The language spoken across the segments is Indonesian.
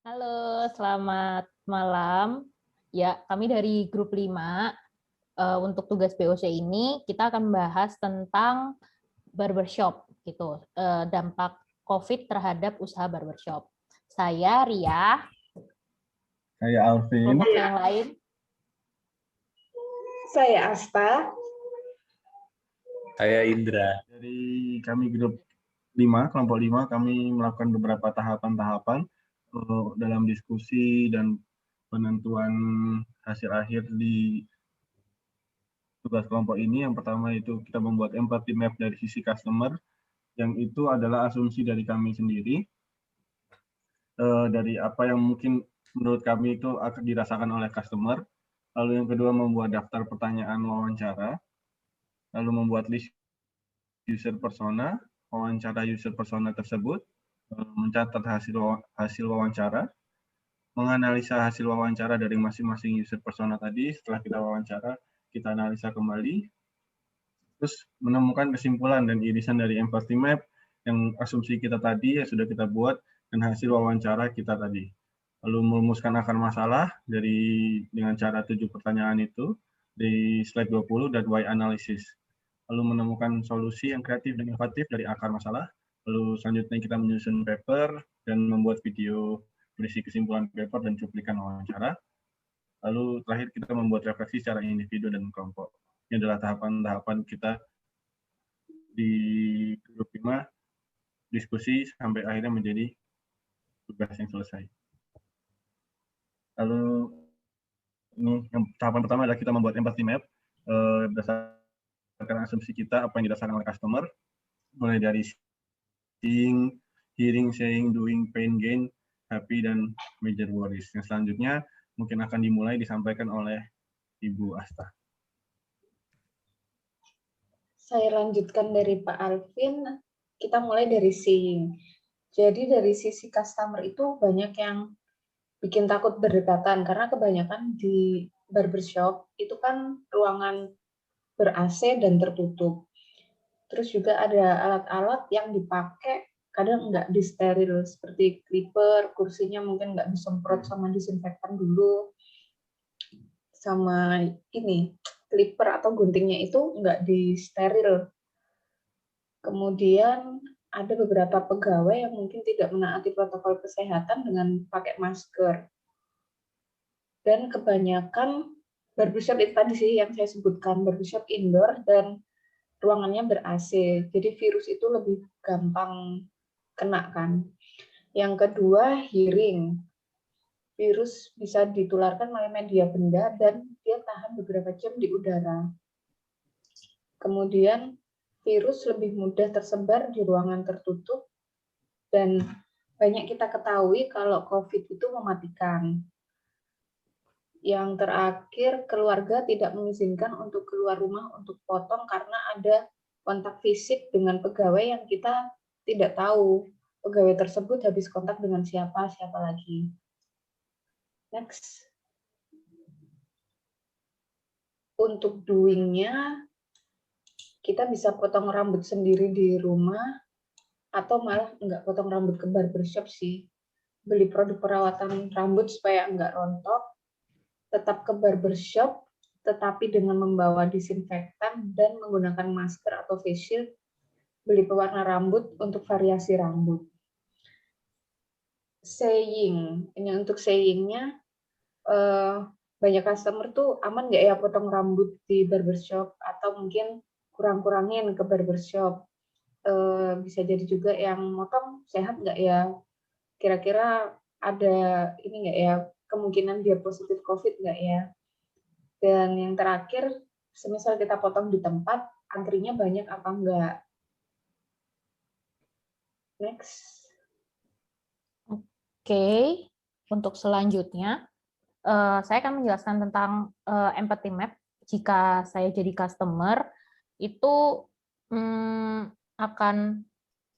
Halo, selamat malam. Ya, kami dari grup 5. Untuk tugas BOC ini kita akan membahas tentang barbershop gitu. Dampak COVID terhadap usaha barbershop. Saya Ria, Saya Alvin. kelompok yang lain. Saya Asta. Saya Indra. Dari kami grup 5, kelompok 5, kami melakukan beberapa tahapan-tahapan dalam diskusi dan penentuan hasil akhir di tugas kelompok ini. Yang pertama itu kita membuat empathy map dari sisi customer, yang itu adalah asumsi dari kami sendiri, dari apa yang mungkin menurut kami itu akan dirasakan oleh customer. Lalu yang kedua membuat daftar pertanyaan wawancara, lalu membuat list user persona, wawancara user persona tersebut, mencatat hasil wawancara, menganalisa hasil wawancara dari masing-masing user persona tadi. Setelah kita wawancara, kita analisa kembali, terus menemukan kesimpulan dan irisan dari empathy map yang asumsi kita tadi yang sudah kita buat dan hasil wawancara kita tadi. Lalu merumuskan akar masalah dengan cara 7 pertanyaan itu di slide 20 dan why analysis. Lalu menemukan solusi yang kreatif dan inovatif dari akar masalah. Lalu selanjutnya kita menyusun paper dan membuat video berisi kesimpulan paper dan cuplikan wawancara. Lalu terakhir kita membuat refleksi secara individu dan kelompok. Ini adalah tahapan-tahapan kita di grup 5, diskusi sampai akhirnya menjadi tugas yang selesai. Lalu ini yang tahapan pertama adalah kita membuat empathy map berdasarkan asumsi kita apa yang dirasakan oleh customer, mulai dari seeing, hearing, saying, doing, pain, gain, happy, dan major worries. Yang selanjutnya mungkin akan dimulai disampaikan oleh Ibu Asta. Saya lanjutkan dari Pak Alvin. Kita mulai dari seeing. Jadi dari sisi customer itu banyak yang bikin takut berdekatan karena kebanyakan di barbershop itu kan ruangan ber-AC dan tertutup. Terus juga ada alat-alat yang dipakai kadang nggak disteril seperti clipper, kursinya mungkin nggak disemprot sama disinfektan dulu, sama ini clipper atau guntingnya itu nggak disteril. Kemudian ada beberapa pegawai yang mungkin tidak menaati protokol kesehatan dengan pakai masker. Dan kebanyakan barbershop itu tadi sih yang saya sebutkan, barbershop indoor dan ruangannya ber-AC. Jadi virus itu lebih gampang kena kan. Yang kedua, hearing. Virus bisa ditularkan melalui media benda dan dia tahan beberapa jam di udara. Kemudian virus lebih mudah tersebar di ruangan tertutup dan banyak kita ketahui kalau COVID itu mematikan. Yang terakhir, keluarga tidak mengizinkan untuk keluar rumah untuk potong karena ada kontak fisik dengan pegawai yang kita tidak tahu pegawai tersebut habis kontak dengan siapa lagi. Next. Untuk doing-nya, kita bisa potong rambut sendiri di rumah, atau malah nggak potong rambut ke barbershop sih. Beli produk perawatan rambut supaya nggak rontok, tetap ke barbershop, tetapi dengan membawa disinfektan dan menggunakan masker atau face shield, beli pewarna rambut untuk variasi rambut. Saying, ini untuk sayingnya, banyak customer tuh aman nggak ya potong rambut di barbershop, atau mungkin kurang-kurangin ke barbershop. Bisa jadi juga yang motong sehat nggak ya, kira-kira ada ini nggak ya, kemungkinan dia positif COVID nggak ya. Dan yang terakhir, semisal kita potong di tempat, antrinya banyak apa enggak. Next. Oke, untuk selanjutnya, saya akan menjelaskan tentang empathy map. Jika saya jadi customer, itu akan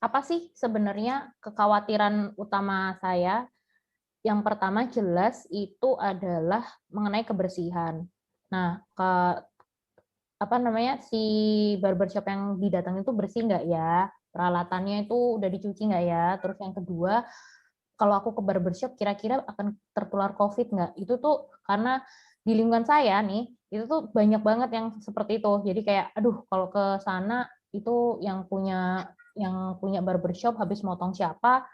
apa sih sebenarnya kekhawatiran utama saya? Yang pertama jelas itu adalah mengenai kebersihan. Nah, si barbershop yang didatangi itu bersih nggak ya? Peralatannya itu udah dicuci nggak ya? Terus yang kedua, kalau aku ke barbershop kira-kira akan tertular COVID nggak? Itu tuh karena di lingkungan saya nih, itu tuh banyak banget yang seperti itu. Jadi kayak, aduh kalau ke sana itu yang punya barbershop habis motong siapa,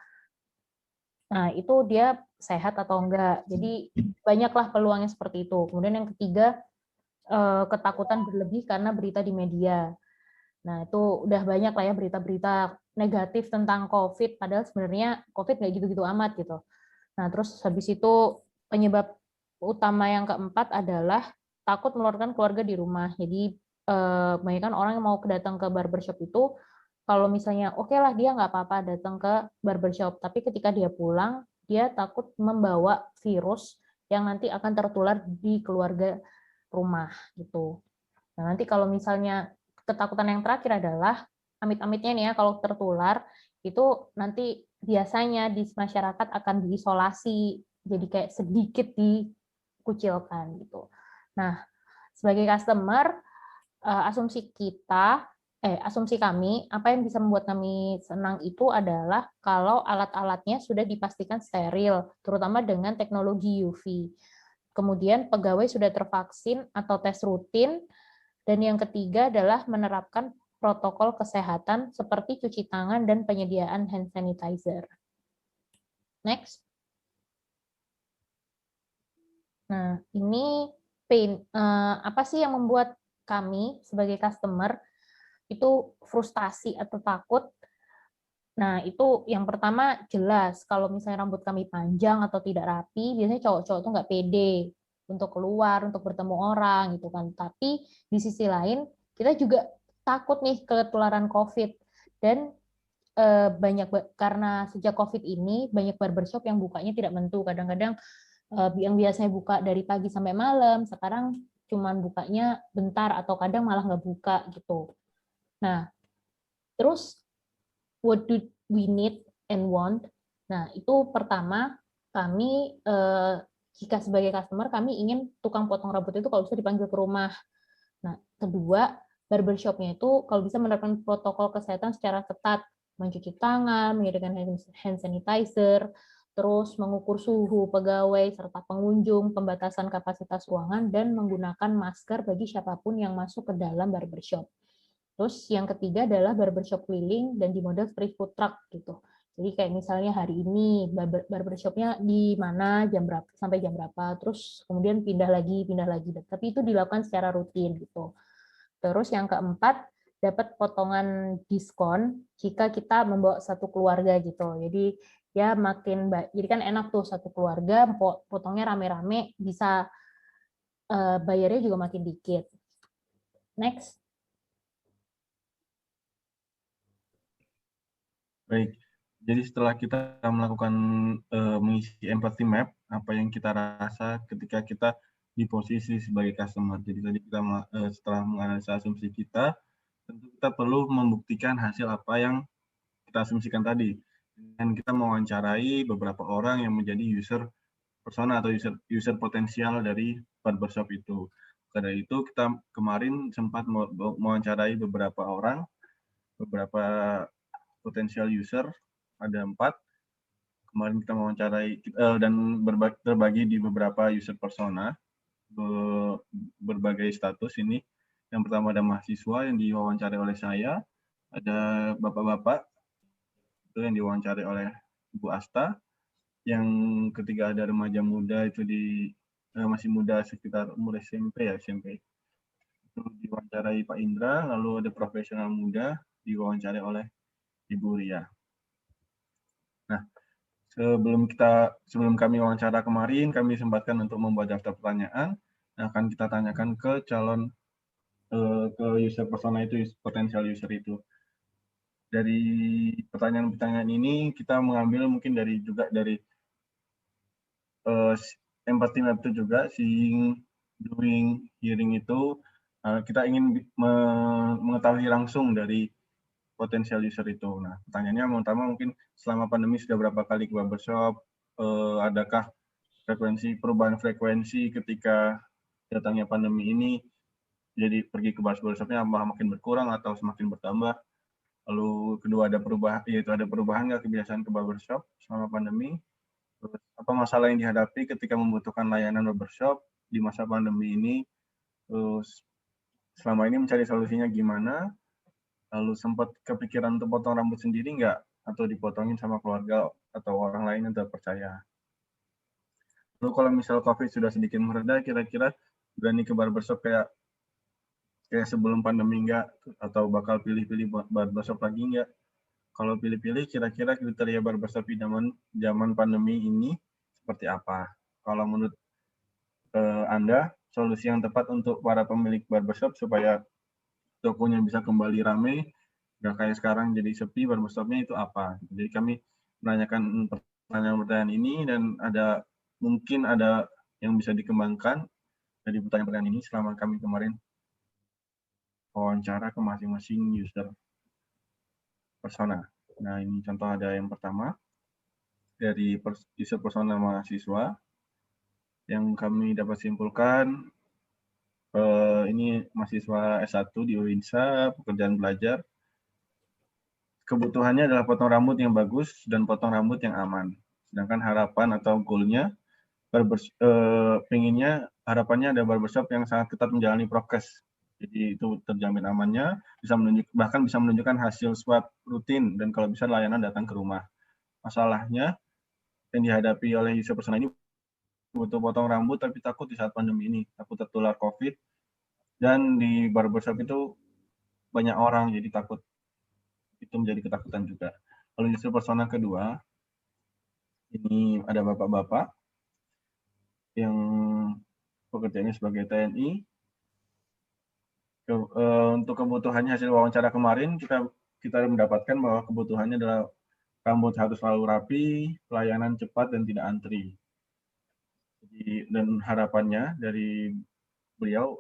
nah itu dia sehat atau enggak. Jadi banyaklah peluangnya seperti itu. Kemudian yang ketiga, ketakutan berlebih karena berita di media. Nah, itu udah banyak lah ya berita-berita negatif tentang COVID, padahal sebenarnya COVID nggak gitu-gitu amat gitu. Nah, terus habis itu penyebab utama yang keempat adalah takut menularkan keluarga di rumah. Jadi, kebanyakan orang yang mau datang ke barbershop itu, kalau misalnya oke lah dia nggak apa-apa datang ke barbershop, tapi ketika dia pulang, dia takut membawa virus yang nanti akan tertular di keluarga rumah gitu. Nah, nanti kalau misalnya ketakutan yang terakhir adalah amit-amitnya nih ya kalau tertular itu nanti biasanya di masyarakat akan diisolasi, jadi kayak sedikit dikucilkan gitu. Nah, sebagai customer, asumsi kami, apa yang bisa membuat kami senang itu adalah kalau alat-alatnya sudah dipastikan steril, terutama dengan teknologi UV. Kemudian pegawai sudah tervaksin atau tes rutin, dan yang ketiga adalah menerapkan protokol kesehatan seperti cuci tangan dan penyediaan hand sanitizer. Next. Nah, ini apa sih yang membuat kami sebagai customer itu frustasi atau takut? Nah, itu yang pertama jelas kalau misalnya rambut kami panjang atau tidak rapi, biasanya cowok-cowok tuh nggak pede untuk keluar, untuk bertemu orang gitu kan. Tapi di sisi lain kita juga takut nih ketularan COVID, dan karena sejak COVID ini banyak barbershop yang bukanya tidak menentu. Kadang-kadang yang biasanya buka dari pagi sampai malam, sekarang cuman bukanya bentar atau kadang malah nggak buka gitu. Nah, terus what do we need and want? Nah, itu pertama kami jika sebagai customer kami ingin tukang potong rambut itu kalau bisa dipanggil ke rumah. Nah, kedua, barbershop-nya itu kalau bisa menerapkan protokol kesehatan secara ketat, mencuci tangan, menyediakan hand sanitizer, terus mengukur suhu pegawai serta pengunjung, pembatasan kapasitas ruangan, dan menggunakan masker bagi siapapun yang masuk ke dalam barbershop. Terus yang ketiga adalah barbershop keliling dan di model street food truck gitu. Jadi kayak misalnya hari ini barbershopnya di mana, jam berapa sampai jam berapa, terus kemudian pindah lagi. Tapi itu dilakukan secara rutin gitu. Terus yang keempat, dapat potongan diskon jika kita membawa satu keluarga gitu. Jadi ya jadi kan enak tuh satu keluarga potongnya rame-rame, bisa bayarnya juga makin dikit. Next. Baik, jadi setelah kita melakukan mengisi empathy map, apa yang kita rasa ketika kita di posisi sebagai customer. Jadi tadi kita setelah menganalisa asumsi kita, tentu kita perlu membuktikan hasil apa yang kita asumsikan tadi. Dan kita mewawancarai beberapa orang yang menjadi user persona atau user potensial dari barbershop itu. Karena itu kita kemarin sempat mewawancarai beberapa orang, beberapa potensial user, ada 4. Kemarin kita mewawancarai dan terbagi di beberapa user persona, berbagai status ini. Yang pertama ada mahasiswa yang diwawancarai oleh saya, ada bapak-bapak itu yang diwawancarai oleh Ibu Asta, yang ketiga ada remaja muda itu masih muda sekitar umur SMP itu diwawancarai Pak Indra, lalu ada profesional muda diwawancarai oleh Ibu Ria. Nah, sebelum kami wawancara kemarin, kami sempatkan untuk membuat daftar pertanyaan yang akan kita tanyakan ke calon ke user persona itu, potensial user itu. Dari pertanyaan-pertanyaan ini kita mengambil mungkin dari empathy map itu juga, seeing, doing, hearing itu kita ingin mengetahui langsung dari potensial user itu. Nah, pertanyaannya yang pertama mungkin selama pandemi sudah berapa kali ke barbershop? Adakah perubahan frekuensi ketika datangnya pandemi ini? Jadi pergi ke barbershopnya makin berkurang atau semakin bertambah? Lalu kedua ada perubahan, yaitu ada perubahan nggak kebiasaan ke barbershop selama pandemi. Terus apa masalah yang dihadapi ketika membutuhkan layanan barbershop di masa pandemi ini. Terus selama ini mencari solusinya gimana. Lalu sempat kepikiran untuk potong rambut sendiri nggak? Atau dipotongin sama keluarga atau orang lain yang terpercaya. Lalu kalau misal COVID sudah sedikit mereda, kira-kira berani ke barbershop kayak sebelum pandemi nggak? Atau bakal pilih-pilih barbershop lagi nggak? Kalau pilih-pilih, kira-kira kriteria barbershop di zaman pandemi ini seperti apa? Kalau menurut Anda, solusi yang tepat untuk para pemilik barbershop supaya tokonya bisa kembali ramai, nggak kayak sekarang jadi sepi, barbershopnya itu apa? Jadi kami menanyakan pertanyaan-pertanyaan ini dan mungkin ada yang bisa dikembangkan dari pertanyaan-pertanyaan ini selama kami kemarin wawancara ke masing-masing user persona. Nah, ini contoh ada yang pertama dari user persona mahasiswa yang kami dapat simpulkan ini mahasiswa S1 di UINSA, pekerjaan belajar. Kebutuhannya adalah potong rambut yang bagus dan potong rambut yang aman. Sedangkan harapan atau goal-nya, harapannya ada barbershop yang sangat ketat menjalani prokes. Jadi itu terjamin amannya, bahkan bisa menunjukkan hasil swab rutin dan kalau bisa layanan datang ke rumah. Masalahnya yang dihadapi oleh user persona ini butuh potong rambut tapi takut di saat pandemi ini, takut tertular COVID, dan di barbershop itu banyak orang jadi takut, itu menjadi ketakutan juga. Lalu user persona kedua, ini ada bapak-bapak yang pekerjaannya sebagai TNI. Untuk kebutuhannya hasil wawancara kemarin kita mendapatkan bahwa kebutuhannya adalah rambut harus selalu rapi, pelayanan cepat dan tidak antri. Dan harapannya dari beliau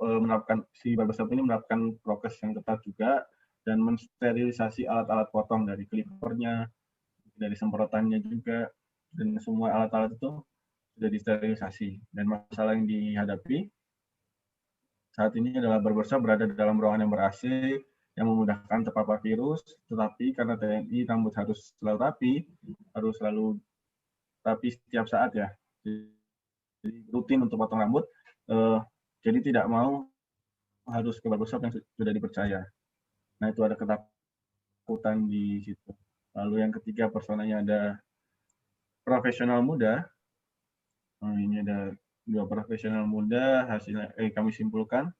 si barbershop ini menerapkan prokes yang ketat juga dan mensterilisasi alat-alat potong dari clippernya, dari semprotannya juga, dan semua alat-alat itu sudah disterilisasi. Dan masalah yang dihadapi saat ini adalah barbershop berada dalam ruangan yang ber-AC yang memudahkan terpapar virus, tetapi karena TNI rambut harus selalu rapi setiap saat ya. Jadi rutin untuk potong rambut, jadi tidak mau harus ke barbershop yang sudah dipercaya. Nah, itu ada ketakutan di situ. Lalu yang ketiga personanya ada profesional muda. Ini ada 2 profesional muda, hasilnya kami simpulkan.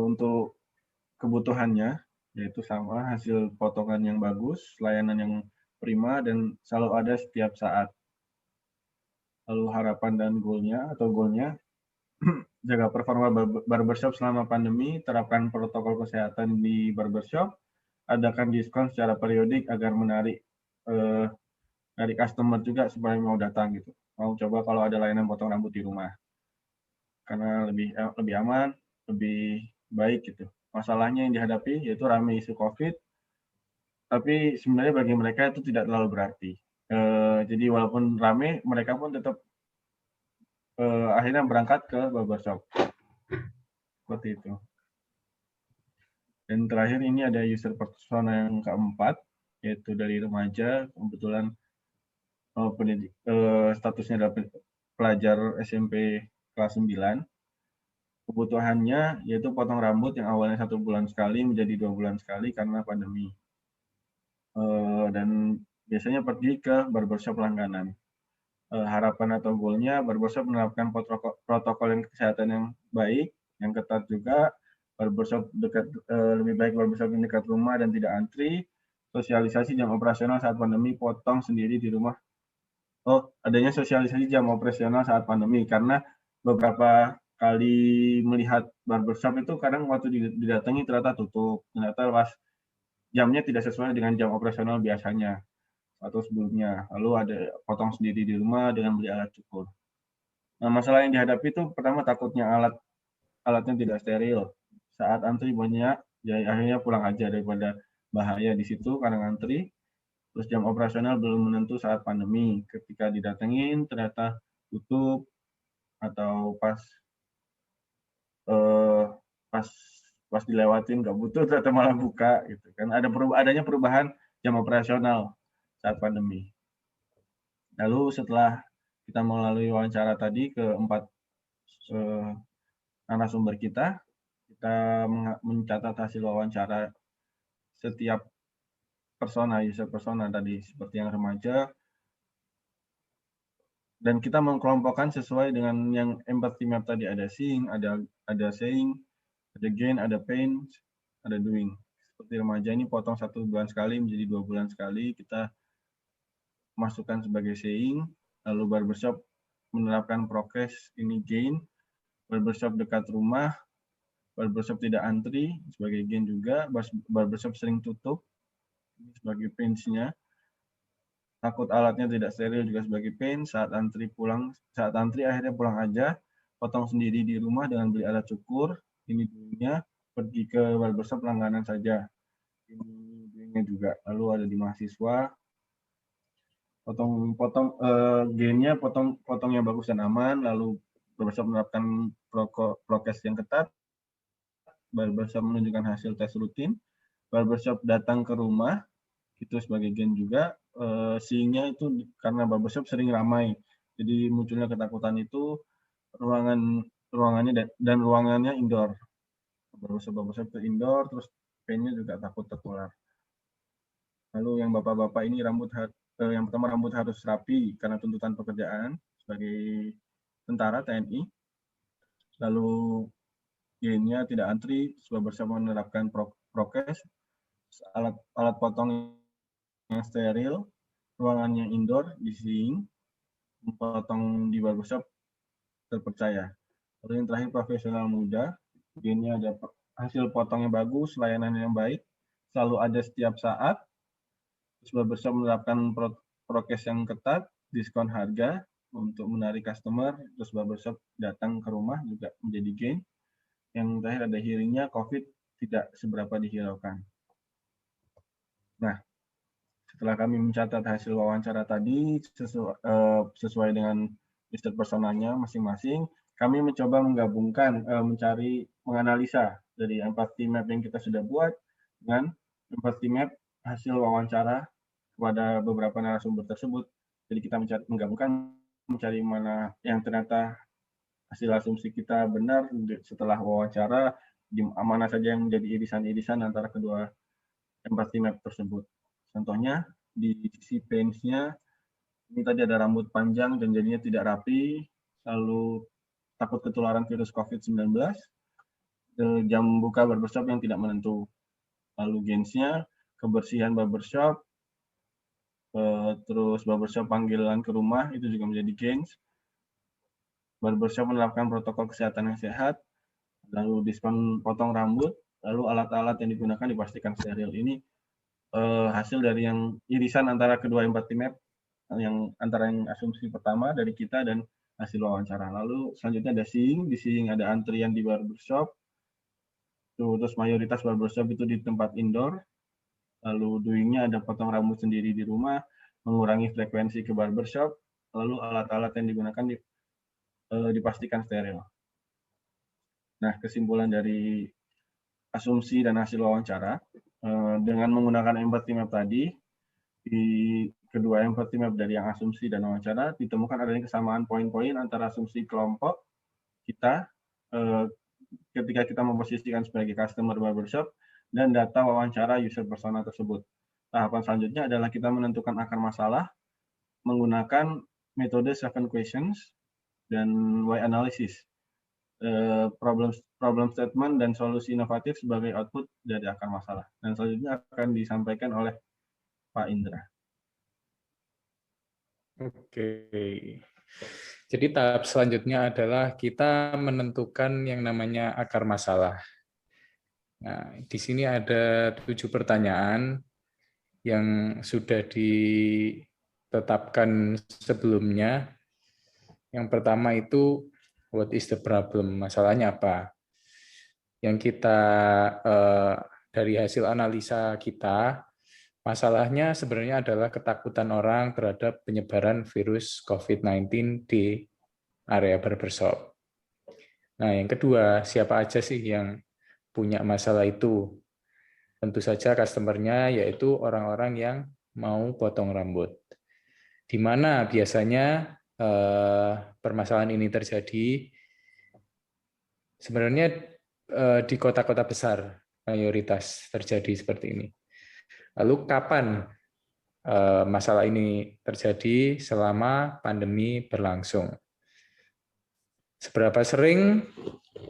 Untuk kebutuhannya, yaitu sama, hasil potongan yang bagus, layanan yang prima, dan selalu ada setiap saat. Lalu harapan dan goalnya, jaga performa barbershop selama pandemi, terapkan protokol kesehatan di barbershop, adakan diskon secara periodik agar menarik dari customer juga supaya mau datang gitu. Mau coba kalau ada layanan potong rambut di rumah. Karena lebih aman, lebih baik gitu. Masalahnya yang dihadapi yaitu ramai isu COVID, tapi sebenarnya bagi mereka itu tidak terlalu berarti. Jadi walaupun ramai, mereka pun tetap akhirnya berangkat ke barbershop. Seperti itu. Dan terakhir ini ada user persona yang keempat, yaitu dari remaja, kebetulan statusnya adalah pelajar SMP kelas 9. Kebutuhannya yaitu potong rambut yang awalnya 1 bulan sekali menjadi 2 bulan sekali karena pandemi. Dan biasanya pergi ke barbershop langganan. Harapan atau goalnya barbershop menerapkan protokol kesehatan yang baik, yang ketat juga, lebih baik barbershop yang dekat rumah dan tidak antri, sosialisasi jam operasional saat pandemi, potong sendiri di rumah. Adanya sosialisasi jam operasional saat pandemi, karena beberapa kali melihat barbershop itu kadang waktu didatangi ternyata tutup, ternyata pas jamnya tidak sesuai dengan jam operasional biasanya atau sebelumnya. Lalu ada potong sendiri di rumah dengan beli alat cukur. Nah, masalah yang dihadapi itu pertama takutnya alatnya tidak steril. Saat antri banyak, jadi akhirnya pulang aja daripada bahaya di situ karena antri. Terus jam operasional belum menentu saat pandemi. Ketika didatengin ternyata tutup atau pas pas dilewatin nggak butuh ternyata malah buka gitu kan. Adanya perubahan jam operasional saat pandemi. Lalu setelah kita melalui wawancara tadi ke 4 narasumber kita mencatat hasil wawancara setiap user persona tadi seperti yang remaja, dan kita mengkelompokkan sesuai dengan yang empathy map tadi, ada seeing, ada saying, ada gain, ada pain, ada doing. Seperti remaja ini potong 1 bulan sekali menjadi 2 bulan sekali, kita masukkan sebagai saying. Lalu barbershop menerapkan prokes, ini gain. Barbershop dekat rumah, barbershop tidak antri sebagai gain juga. Barbershop sering tutup sebagai pains-nya. Takut alatnya tidak steril juga sebagai pain. Saat antri akhirnya pulang aja, potong sendiri di rumah dengan beli alat cukur. Ini dulunya, pergi ke barbershop langganan saja. Ini dulunya juga. Lalu ada di mahasiswa, gainnya potongnya bagus dan aman. Lalu barbershop menerapkan prokes yang ketat. Barbershop menunjukkan hasil tes rutin. Barbershop datang ke rumah, itu sebagai gain juga. Seeing-nya itu karena barbershop sering ramai, jadi munculnya ketakutan itu ruangannya indoor. Barbershop ke indoor, terus pain-nya juga takut tertular. Lalu yang bapak-bapak ini yang pertama rambut harus rapi karena tuntutan pekerjaan sebagai tentara TNI. Lalu gain-nya tidak antri, barbershop menerapkan prokes, alat potong yang steril, ruangannya indoor, di seeing, potong di barbershop terpercaya. Lalu yang terakhir profesional muda, gain-nya ada hasil potongnya bagus, layanan yang baik, selalu ada setiap saat. Terus barbershop menerapkan prokes yang ketat, diskon harga untuk menarik customer, terus barbershop datang ke rumah juga menjadi gain. Yang terakhir ada hearing-nya, COVID tidak seberapa dihiraukan. Nah, setelah kami mencatat hasil wawancara tadi sesuai dengan user personanya masing-masing, kami mencoba menggabungkan, menganalisa dari empathy map yang kita sudah buat dengan empathy map hasil wawancara kepada beberapa narasumber tersebut. Jadi kita menggabungkan, mencari mana yang ternyata hasil asumsi kita benar setelah wawancara, di mana saja yang menjadi irisan-irisan antara kedua empathy map tersebut. Contohnya di sisi pains-nya, ini tadi ada rambut panjang dan jadinya tidak rapi, lalu takut ketularan virus COVID-19, jam buka barbershop yang tidak menentu. Lalu gains-nya, kebersihan barbershop, terus barbershop panggilan ke rumah, itu juga menjadi gains. Barbershop menerapkan protokol kesehatan yang sehat, lalu diskon potong rambut, lalu alat-alat yang digunakan dipastikan steril. Ini hasil dari yang irisan antara kedua empathy map, antara yang asumsi pertama dari kita dan hasil wawancara. Lalu selanjutnya ada seeing, di seeing ada antrian di barbershop, terus mayoritas barbershop itu di tempat indoor. Lalu doing-nya ada potong rambut sendiri di rumah, mengurangi frekuensi ke barbershop, lalu alat-alat yang digunakan dipastikan steril. Nah, kesimpulan dari asumsi dan hasil wawancara, dengan menggunakan empathy map tadi, di kedua empathy map dari yang asumsi dan wawancara, ditemukan adanya kesamaan poin-poin antara asumsi kelompok kita ketika kita memposisikan sebagai customer barbershop dan data wawancara user persona tersebut. Tahapan selanjutnya adalah kita menentukan akar masalah menggunakan metode 7 questions dan why analysis. Problem statement dan solusi inovatif sebagai output dari akar masalah. Dan selanjutnya akan disampaikan oleh Pak Indra. Oke. Jadi tahap selanjutnya adalah kita menentukan yang namanya akar masalah. Nah, di sini ada 7 pertanyaan yang sudah ditetapkan sebelumnya. Yang pertama itu, what is the problem? Masalahnya apa? Yang kita, dari hasil analisa kita, masalahnya sebenarnya adalah ketakutan orang terhadap penyebaran virus COVID-19 di area barbershop. Nah, yang kedua, siapa aja sih yang punya masalah itu. Tentu saja customer-nya yaitu orang-orang yang mau potong rambut. Di mana biasanya permasalahan ini terjadi? Sebenarnya di kota-kota besar mayoritas terjadi seperti ini. Lalu kapan masalah ini terjadi? Selama pandemi berlangsung. Seberapa sering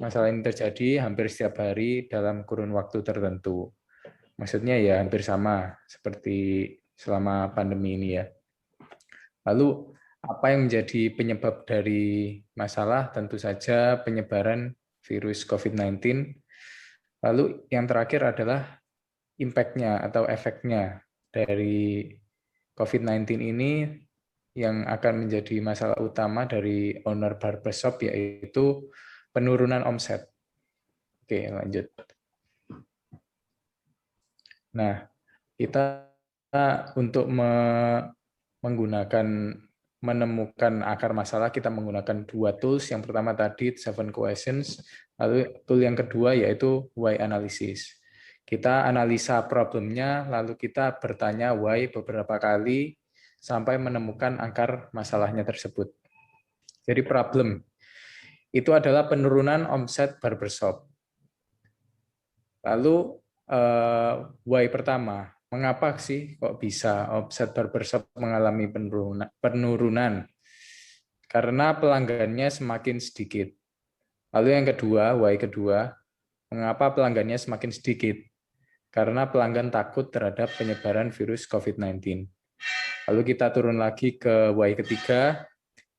masalah ini terjadi? Hampir setiap hari dalam kurun waktu tertentu. Maksudnya ya hampir sama seperti selama pandemi ini ya. Lalu apa yang menjadi penyebab dari masalah? Tentu saja penyebaran virus COVID-19. Lalu yang terakhir adalah impact-nya atau efeknya dari COVID-19 ini yang akan menjadi masalah utama dari owner barbershop, yaitu penurunan omset. Oke, lanjut. Nah, kita untuk menemukan akar masalah, kita menggunakan dua tools. Yang pertama tadi 7 questions, lalu tool yang kedua yaitu why analysis. Kita analisa problemnya, lalu kita bertanya why beberapa kali sampai menemukan akar masalahnya tersebut. Jadi problem itu adalah penurunan omset barbershop. Lalu why pertama, mengapa sih kok bisa omset barbershop mengalami penurunan? Karena pelanggannya semakin sedikit. Lalu yang kedua, why kedua, mengapa pelanggannya semakin sedikit? Karena pelanggan takut terhadap penyebaran virus COVID-19. Lalu kita turun lagi ke why ketiga,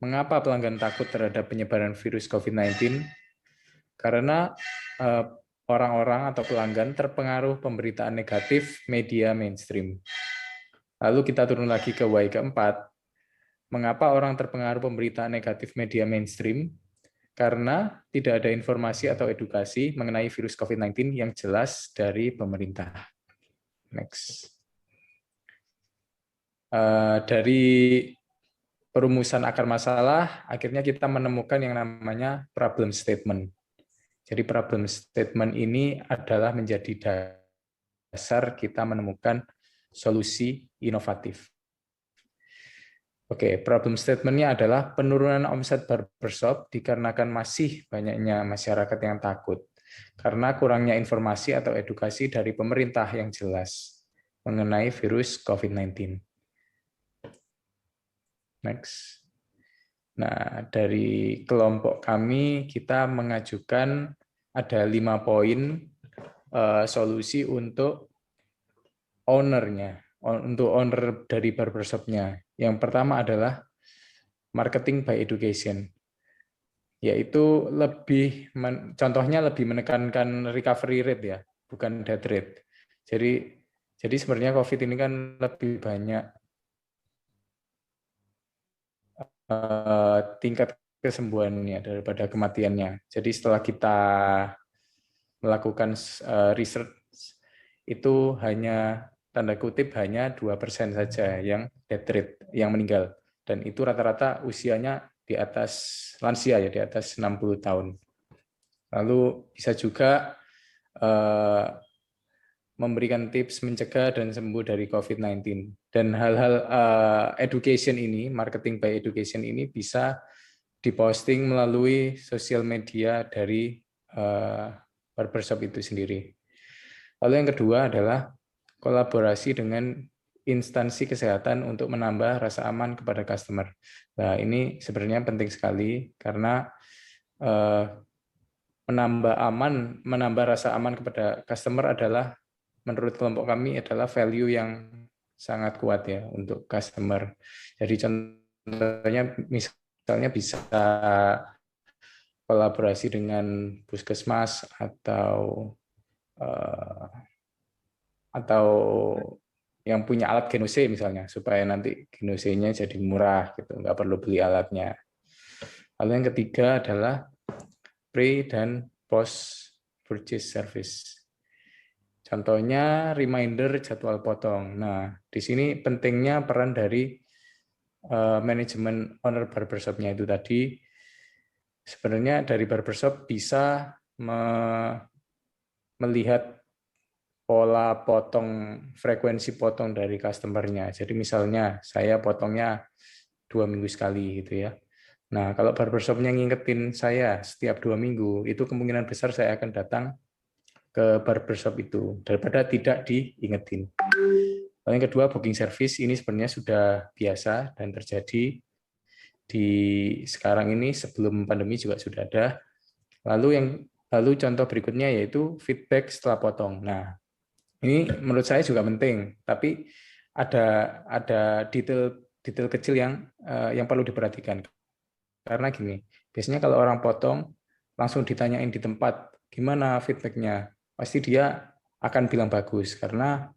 mengapa pelanggan takut terhadap penyebaran virus COVID-19? Karena orang-orang atau pelanggan terpengaruh pemberitaan negatif media mainstream. Lalu kita turun lagi ke why keempat, mengapa orang terpengaruh pemberitaan negatif media mainstream? Karena tidak ada informasi atau edukasi mengenai virus COVID-19 yang jelas dari pemerintah. Next. Dari perumusan akar masalah, akhirnya kita menemukan yang namanya problem statement. Jadi problem statement ini adalah menjadi dasar kita menemukan solusi inovatif. Oke, problem statement-nya adalah penurunan omset barbershop dikarenakan masih banyaknya masyarakat yang takut karena kurangnya informasi atau edukasi dari pemerintah yang jelas mengenai virus COVID-19. Next. Nah, dari kelompok kami kita mengajukan ada 5 poin solusi untuk owner-nya, untuk owner dari barbershop-nya. Yang pertama adalah marketing by education, yaitu contohnya lebih menekankan recovery rate ya, bukan death rate. Jadi sebenarnya COVID ini kan lebih banyak tingkat kesembuhannya daripada kematiannya. Jadi setelah kita melakukan research itu hanya tanda kutip hanya 2% saja yang death rate, yang meninggal, dan itu rata-rata usianya di atas lansia ya, di atas 60 tahun. Lalu bisa juga memberikan tips mencegah dan sembuh dari COVID-19. Dan hal-hal education ini, marketing by education ini bisa diposting melalui sosial media dari barbershop itu sendiri. Lalu yang kedua adalah kolaborasi dengan instansi kesehatan untuk menambah rasa aman kepada customer. Nah, ini sebenarnya penting sekali karena menambah rasa aman kepada customer adalah, menurut kelompok kami, adalah value yang sangat kuat ya untuk customer. Jadi contohnya misalnya bisa kolaborasi dengan puskesmas atau yang punya alat genose misalnya, supaya nanti genosenya jadi murah gitu, nggak perlu beli alatnya. Lalu yang ketiga adalah pre dan post purchase service. Contohnya reminder jadwal potong. Nah, di sini pentingnya peran dari manajemen owner barbershop-nya itu tadi. Sebenarnya dari barbershop bisa melihat pola potong, frekuensi potong dari customer-nya. Jadi misalnya saya potongnya 2 minggu sekali gitu ya. Nah, kalau barbershop-nya ngingetin saya setiap 2 minggu, itu kemungkinan besar saya akan datang ke barbershop itu daripada tidak diingetin. Lalu yang kedua, booking service ini sebenarnya sudah biasa dan terjadi di sekarang ini, sebelum pandemi juga sudah ada. Lalu contoh berikutnya yaitu feedback setelah potong. Nah, ini menurut saya juga penting, tapi ada detail kecil yang perlu diperhatikan. Karena gini, biasanya kalau orang potong langsung ditanyain di tempat gimana feedbacknya, pasti dia akan bilang bagus karena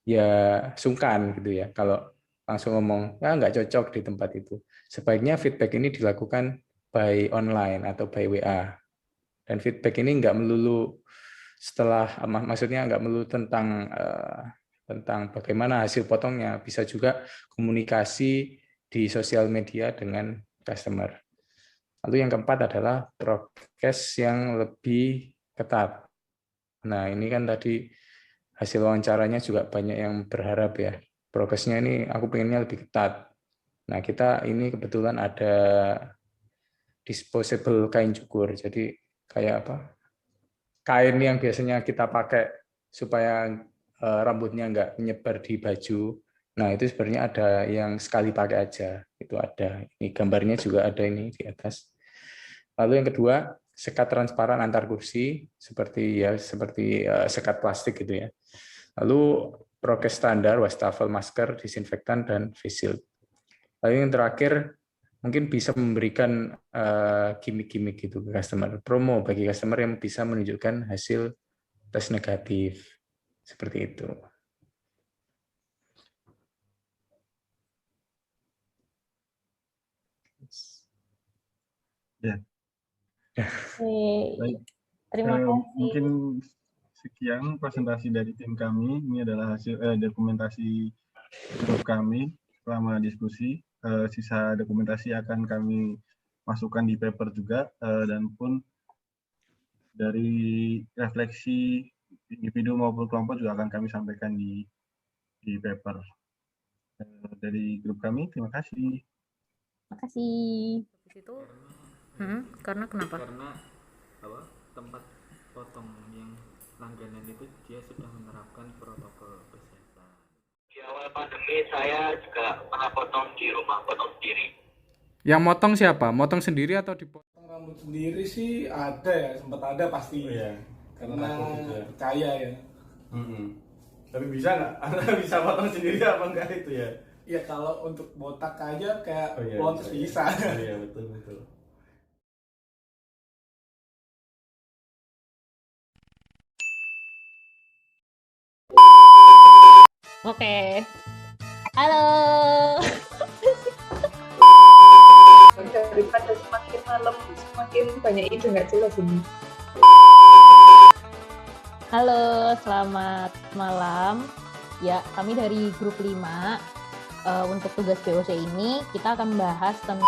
ya sungkan gitu ya kalau langsung ngomong ya nggak cocok di tempat itu. Sebaiknya feedback ini dilakukan by online atau by WA. Dan feedback ini nggak melulu maksudnya nggak melulu tentang bagaimana hasil potongnya, bisa juga komunikasi di sosial media dengan customer. Lalu yang keempat adalah prokes yang lebih ketat. Nah, ini kan tadi hasil wawancaranya juga banyak yang berharap ya. Prokesnya ini aku pengennya lebih ketat. Nah, kita ini kebetulan ada disposable kain cukur. Jadi kayak apa? Kain yang biasanya kita pakai supaya rambutnya nggak menyebar di baju. Nah, itu sebenarnya ada yang sekali pakai aja. Itu ada. Ini gambarnya juga ada ini di atas. Lalu yang kedua, sekat transparan antar kursi seperti sekat plastik gitu ya. Lalu prokes standar, wastafel, masker, disinfektan, dan face shield. Lalu yang terakhir, mungkin bisa memberikan gimmick-gimmick gitu ke customer, promo bagi customer yang bisa menunjukkan hasil tes negatif seperti itu. Ya. Baik. Terima kasih. Mungkin sekian presentasi dari tim kami. Ini adalah hasil dokumentasi grup kami selama diskusi. Sisa dokumentasi akan kami masukkan di paper juga, dan pun dari refleksi individu maupun kelompok juga akan kami sampaikan di paper. Dari grup kami, terima kasih. Terima kasih. Itu karena kenapa? Karena tempat potong yang langganan itu dia sudah menerapkan protokol kesehatan. Di awal pandemi saya juga pernah potong di rumah, potong sendiri. Yang motong siapa? Motong sendiri atau dipotong? Rambut sendiri sih ada ya, sempat ada pasti. Oh, iya. Karena percaya ya. Tapi bisa nggak? Anda bisa potong sendiri apa enggak itu ya? Ya kalau untuk botak aja kayak bonus bisa. Iya, betul. Oke. Halo. Daripada semakin malam semakin banyak ide nggak jelas ini. Halo, selamat malam. Ya, kami dari grup 5 untuk tugas POC ini kita akan membahas tentang